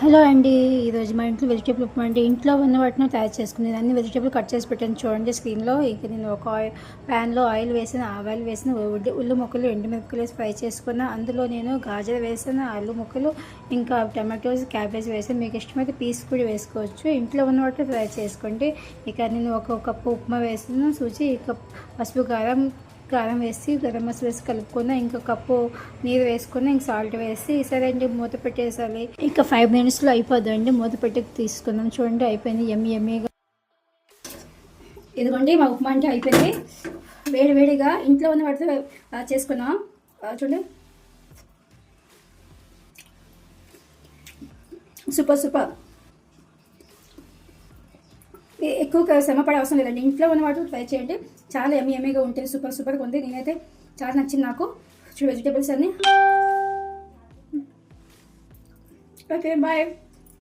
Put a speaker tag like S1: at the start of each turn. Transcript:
S1: Hello అండి. ఈరోజు మా ఇంట్లో వెజిటేబుల్ ఉప్మా అండి. ఇంట్లో ఉన్న వాటిని తయారు చేసుకునేది. అన్ని వెజిటేబుల్ కట్ చేసి పెట్టాను చూడండి స్క్రీన్లో. ఇక నేను ఒక ప్యాన్లో ఆయిల్ వేసిన, ఆవాలు వేసిన, ఉల్లి ముక్కలు, ఎండుమిరపకాయలు వేసి ఫ్రై చేసుకున్న. అందులో నేను గాజర్ వేసిన, ఆలు ముక్కలు, ఇంకా టమాటోస్, క్యాబేజ్ వేసాను. మీకు ఇష్టమైతే పీస్ కూడా వేసుకోవచ్చు. ఇంట్లో ఉన్న వాటిని ఫ్రై చేసుకోండి. ఇక నేను ఒక కప్పు ఉప్మా వేసిన, సూచి, ఇక పసుపు, కారం వేసి, గరం మసాలా వేసి కలుపుకున్న. ఇంకో కప్పు నీరు వేసుకుని, ఇంక సాల్ట్ వేసి సరే అండి మూత పెట్టేసాలి. ఇంకా 5 minutesలో అయిపోద్దండి. మూత పెట్టి తీసుకున్నాం చూడండి. అయిపోయింది ఎమ్మీగా. ఇదిగోండి మా ఉప్మా అంటే అయిపోయింది. వేడిగా ఇంట్లో ఉన్న వాటితో చేసుకున్నాం చూడండి. సూపర్. ఎక్కువ శ్రమ పడే అవసరం లేదండి. ఇంట్లో ఉన్న వాటితో ట్రై చేయండి. చాలా ఎమ్మీగా ఉంటుంది. సూపర్గా ఉంది. నేనైతే చాలా నచ్చింది నాకు. వెజిటేబుల్స్ అన్నీ. Okay bye.